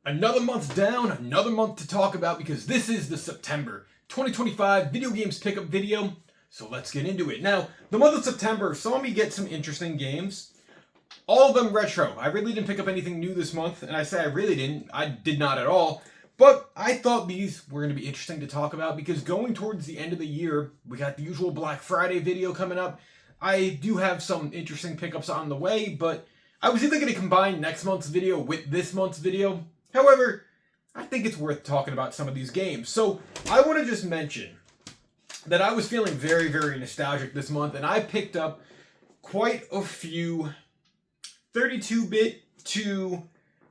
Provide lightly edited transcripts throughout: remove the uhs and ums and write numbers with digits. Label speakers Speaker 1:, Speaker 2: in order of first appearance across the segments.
Speaker 1: Another month down, another month to talk about because this is the September 2025 video games pickup video. So let's get into it. Now, the month of September saw me get some interesting games. All of them retro. I really didn't pick up anything new this month, and I say I really didn't. I did not at all. But I thought these were going to be interesting to talk about because going towards the end of the year, we got the usual Black Friday video coming up. I do have some interesting pickups on the way, but I was either going to combine next month's video with this month's video. However, I think it's worth talking about some of these games. So I want to just mention that I was feeling very, very nostalgic this month, and I picked up quite a few 32-bit to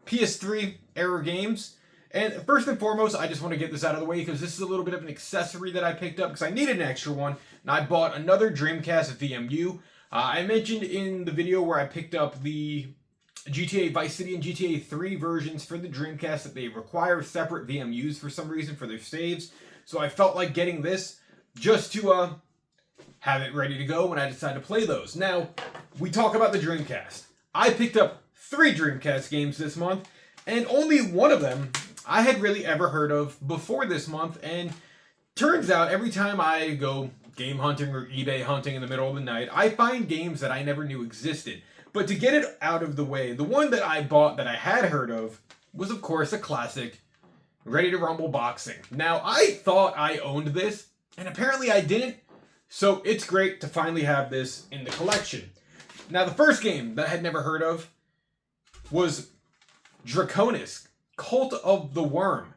Speaker 1: PS3 era games. And first and foremost, I just want to get this out of the way because this is a little bit of an accessory that I picked up because I needed an extra one, and I bought another Dreamcast VMU. I mentioned in the video where I picked up the GTA Vice City and GTA 3 versions for the Dreamcast that they require separate VMUs for some reason for their saves. So I felt like getting this just to have it ready to go when I decide to play those. Now, we talk about the Dreamcast. I picked up 3 Dreamcast games this month, and only one of them I had really ever heard of before this month, and turns out every time I go game hunting or eBay hunting in the middle of the night, I find games that I never knew existed. But to get it out of the way, the one that I bought that I had heard of was, of course, a classic, Ready to Rumble Boxing. Now, I thought I owned this, and apparently I didn't, so it's great to finally have this in the collection. Now, the first game that I had never heard of was Draconis, Cult of the Worm.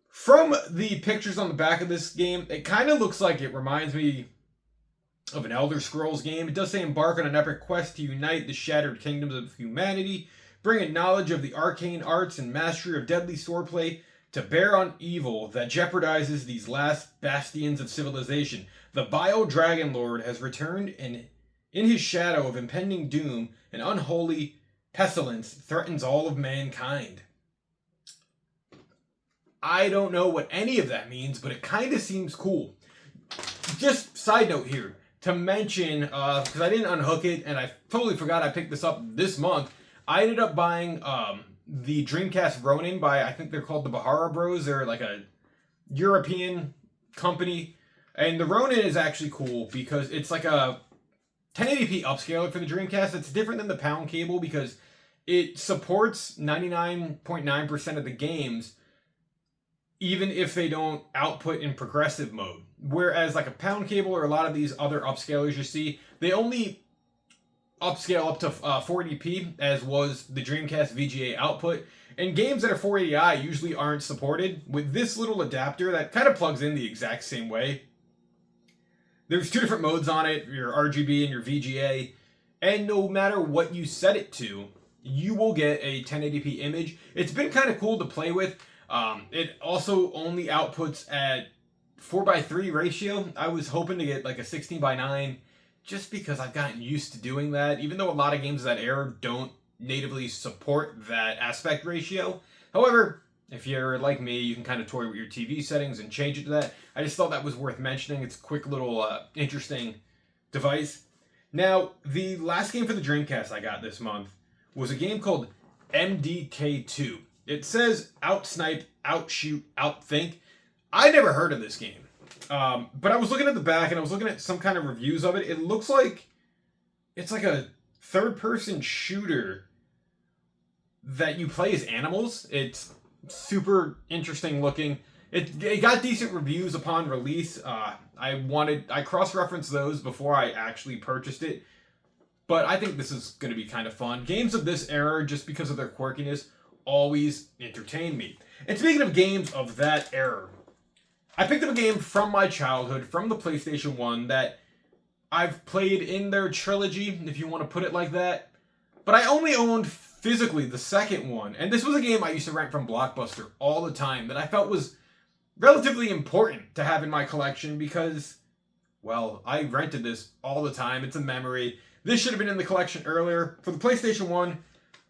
Speaker 1: From the pictures on the back of this game, it kind of looks like it reminds me of an Elder Scrolls game. It does say embark on an epic quest to unite the shattered kingdoms of humanity, bringing knowledge of the arcane arts and mastery of deadly swordplay to bear on evil that jeopardizes these last bastions of civilization. The vile Dragon Lord has returned, and in his shadow of impending doom, an unholy pestilence threatens all of mankind. I don't know what any of that means, but it kind of seems cool. Just side note here, to mention, because I didn't unhook it, and I totally forgot I picked this up this month, I ended up buying the Dreamcast Ronin by, I think they're called the Bahara Bros. They're like a European company. And the Ronin is actually cool because it's like a 1080p upscaler for the Dreamcast. It's different than the Pound Cable because it supports 99.9% of the games, even if they don't output in progressive mode. Whereas like a Pound Cable or a lot of these other upscalers you see, they only upscale up to 480p, as was the Dreamcast VGA output. And games that are 480i usually aren't supported. With this little adapter that kind of plugs in the exact same way. There's 2 different modes on it, your RGB and your VGA. And no matter what you set it to, you will get a 1080p image. It's been kind of cool to play with. It also only outputs at 4:3 ratio. I was hoping to get like a 16:9 just because I've gotten used to doing that, even though a lot of games of that era don't natively support that aspect ratio. However, if you're like me, you can kind of toy with your TV settings and change it to that. I just thought that was worth mentioning. It's a quick little interesting device. Now, the last game for the Dreamcast I got this month was a game called MDK2. It says outsnipe, outshoot, outthink. I never heard of this game. But I was looking at the back and I was looking at some kind of reviews of it. It looks like it's like a third-person shooter that you play as animals. It's super interesting looking. It got decent reviews upon release. I cross-referenced those before I actually purchased it. But I think this is going to be kind of fun. Games of this era, just because of their quirkiness, always entertain me. And speaking of games of that era, I picked up a game from my childhood, from the PlayStation 1, that I've played in their trilogy, if you want to put it like that. But I only owned physically the second one. And this was a game I used to rent from Blockbuster all the time that I felt was relatively important to have in my collection because, well, I rented this all the time. It's a memory. This should have been in the collection earlier. For the PlayStation 1,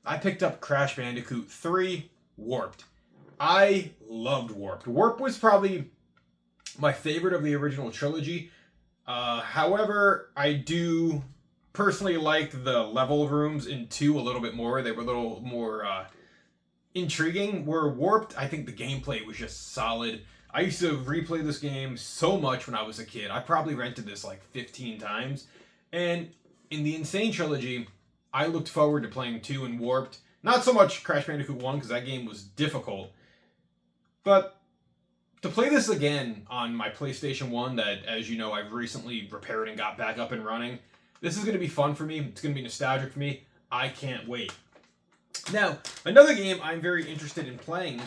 Speaker 1: I picked up Crash Bandicoot 3 Warped. I loved Warped. Warped was probably my favorite of the original trilogy. However, I do personally like the level rooms in 2 a little bit more. They were a little more intriguing. Where Warped, I think the gameplay was just solid. I used to replay this game so much when I was a kid. I probably rented this like 15 times. And in the Insane Trilogy, I looked forward to playing 2 and Warped. Not so much Crash Bandicoot 1, because that game was difficult. But to play this again on my PlayStation 1 that, as you know, I've recently repaired and got back up and running, this is going to be fun for me. It's going to be nostalgic for me. I can't wait. Now, another game I'm very interested in playing,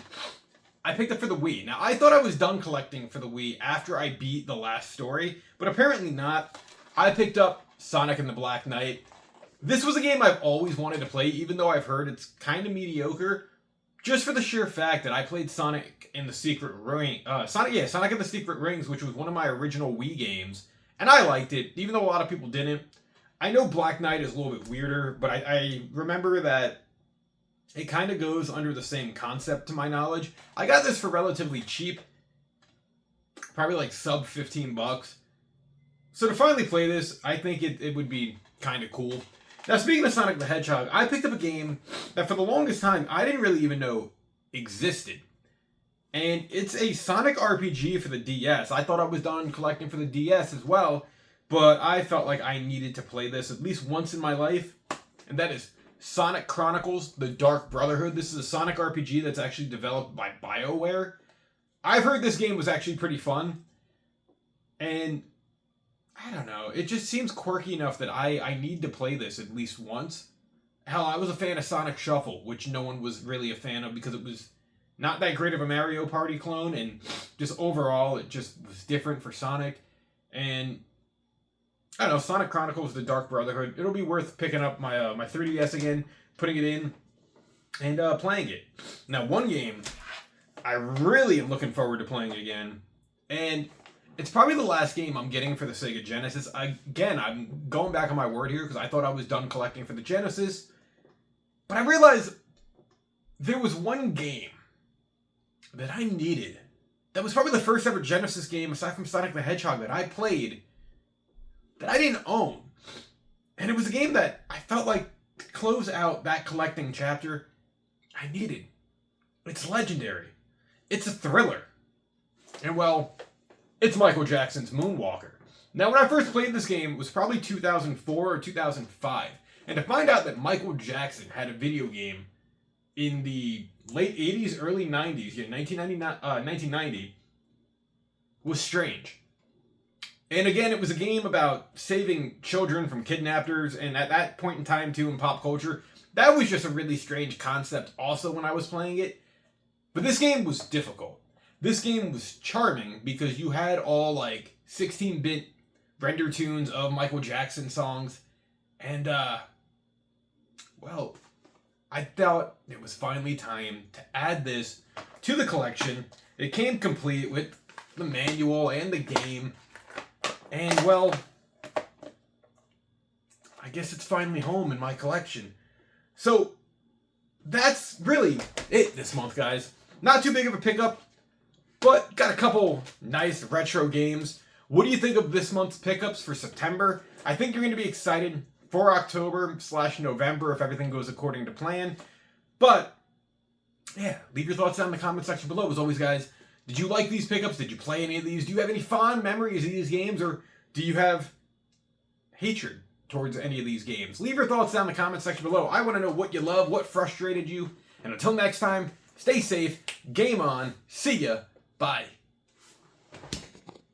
Speaker 1: I picked up for the Wii. Now, I thought I was done collecting for the Wii after I beat the last story, but apparently not. I picked up Sonic and the Black Knight. This was a game I've always wanted to play, even though I've heard it's kind of mediocre, just for the sheer fact that I played Sonic and the Secret Ring, Sonic and the Secret Rings, which was one of my original Wii games, and I liked it, even though a lot of people didn't. I know Black Knight is a little bit weirder, but I remember that it kind of goes under the same concept to my knowledge. I got this for relatively cheap, probably like sub 15 bucks. So to finally play this, I think it would be kind of cool. Now, speaking of Sonic the Hedgehog, I picked up a game that for the longest time I didn't really even know existed. And it's a Sonic RPG for the DS. I thought I was done collecting for the DS as well, but I felt like I needed to play this at least once in my life, and that is Sonic Chronicles: The Dark Brotherhood. This is a Sonic RPG that's actually developed by BioWare. I've heard this game was actually pretty fun, and I don't know, it just seems quirky enough that I need to play this at least once. Hell, I was a fan of Sonic Shuffle, which no one was really a fan of because it was not that great of a Mario Party clone, and just overall, it just was different for Sonic. And I don't know, Sonic Chronicles: The Dark Brotherhood. It'll be worth picking up my my 3DS again, putting it in, and playing it. Now, one game I really am looking forward to playing again, and it's probably the last game I'm getting for the Sega Genesis. Again, I'm going back on my word here because I thought I was done collecting for the Genesis, but I realized there was one game that I needed. That was probably the first ever Genesis game, aside from Sonic the Hedgehog, that I played that I didn't own. And it was a game that I felt like to close out that collecting chapter, I needed. It's legendary. It's a thriller. And well, it's Michael Jackson's Moonwalker. Now, when I first played this game, it was probably 2004 or 2005. And to find out that Michael Jackson had a video game in the late 80s, early 90s, 1990, was strange. And again, it was a game about saving children from kidnappers, and at that point in time, too, in pop culture, that was just a really strange concept also when I was playing it. But this game was difficult. This game was charming because you had all, like, 16-bit render tunes of Michael Jackson songs, and, well, I thought it was finally time to add this to the collection. It came complete with the manual and the game. And, well, I guess it's finally home in my collection. So, that's really it this month, guys. Not too big of a pickup, but got a couple nice retro games. What do you think of this month's pickups for September? I think you're going to be excited for October/November if everything goes according to plan. But, yeah, leave your thoughts down in the comment section below. As always, guys, did you like these pickups? Did you play any of these? Do you have any fond memories of these games? Or do you have hatred towards any of these games? Leave your thoughts down in the comment section below. I want to know what you love, what frustrated you. And until next time, stay safe, game on, see ya, bye.